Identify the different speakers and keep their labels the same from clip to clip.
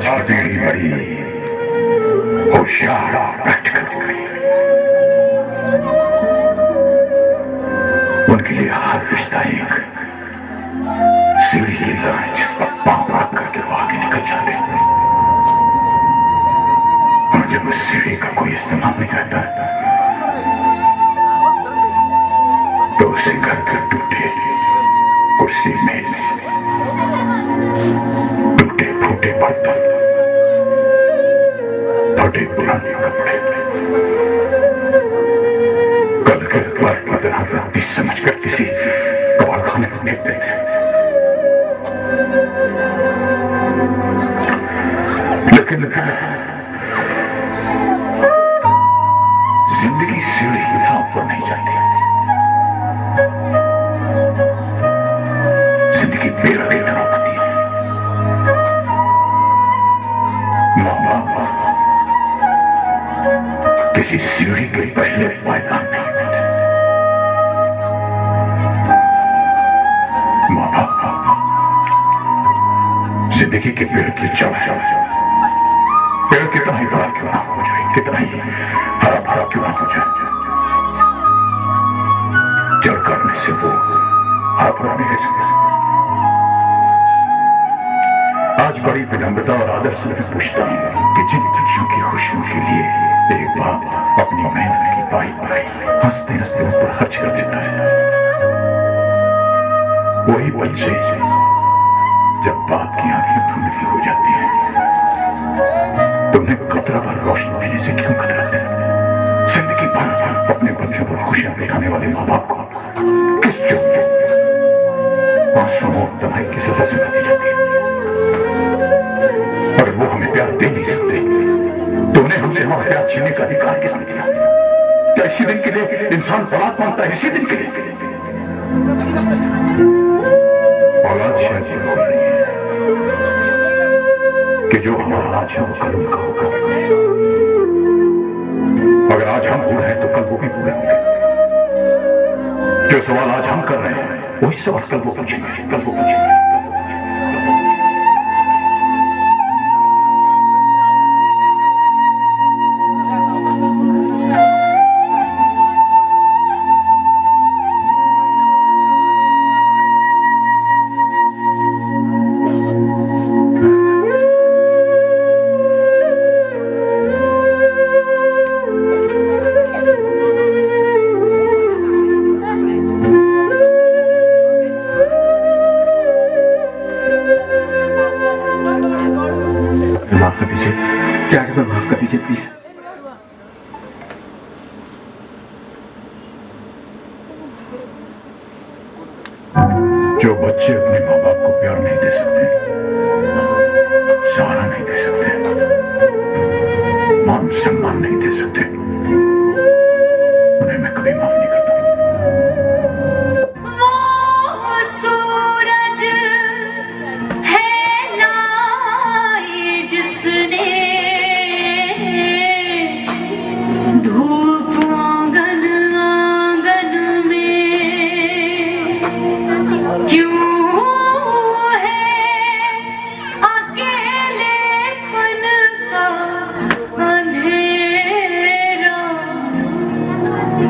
Speaker 1: आज की पीढ़ी बड़ी होशियार प्रैक्टिकल दिख रही है। उनके लिए हर रिश्ता एक सीढ़ी की तरह है जिस पर पांव रख करके वो आगे निकल जाते हैं। और जब उस सीढ़ी का कोई इस्तेमाल नहीं करता तो उसे घर के टूटे कुर्सी मेज, टूटे फूटे बर्तन, फटे पुराने कपड़े, कल के बार की तरह रद्दी समझकर किसी कबाड़खाने में फेंक देते हैं। लेकिन जिंदगी सीढ़ी की तरह ऊपर नहीं जाती। जिंदगी पेड़ की तरह उठती है। माँ बाप किसी सीढ़ी के पहले पायदान नहीं होते। माँ बाप जिंदगी के पेड़ की जड़ है। पेड़ कितना ही बड़ा क्यों ना हो जाए, कितना ही हरा भरा क्यों ना हो जाए, जड़ करने से वो हरा भरा नहीं रह सकता। आज बड़ी विनम्रता और आदर से मैं पूछता हूं कि जिन बच्चों की खुशियों के लिए एक बाप अपनी मेहनत की पाई हंसते हंसते उस पर खर्च कर देता है, वही बच्चे जब बाप की आंखें धुंधली हो जाती हैं तो उन्हें कतरा भर रोशनी देने से क्यों कतराते हैं? जिंदगी भर अपने बच्चों पर खुशियां दिखाने वाले माँ बाप को किस आंसुओं तबाही की सजा सुना दी जाती है? अगर वो हमें प्यार दे नहीं सकते तो उन्हें हमसे हमारा प्यार छीनने का अधिकार किसने दिया? क्या इसी दिन के लिए इंसान औलाद मांगता है? इसी दिन के लिए औलाद शायद बोल रही है कि जो हमारा आज है वो कल उनका होगा। अगर आज हम बूढ़े हैं तो कल वो भी बूढ़े होंगे। जो सवाल आज हम कर रहे हैं वही सवाल कल वो पूछेंगे, कल वो पूछेंगे। माफ कर दीजिए, क्या माफ कर दीजिए प्लीज। जो बच्चे अपने माँ बाप को प्यार नहीं दे सकते, सहारा नहीं दे सकते, मान सम्मान नहीं दे सकते, उन्हें मैं कभी माफ नहीं करता।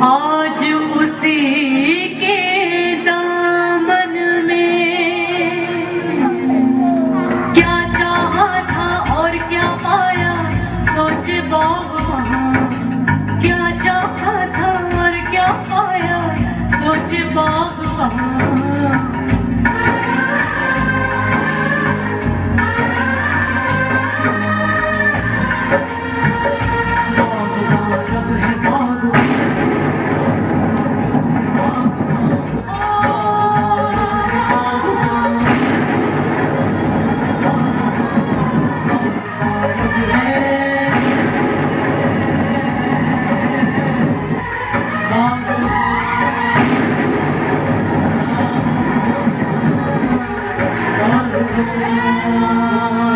Speaker 2: आज उसी के दामन में क्या चाहा था और क्या पाया, सोच बाबा। क्या चाहा था और क्या पाया, सोच बाबा। Oh,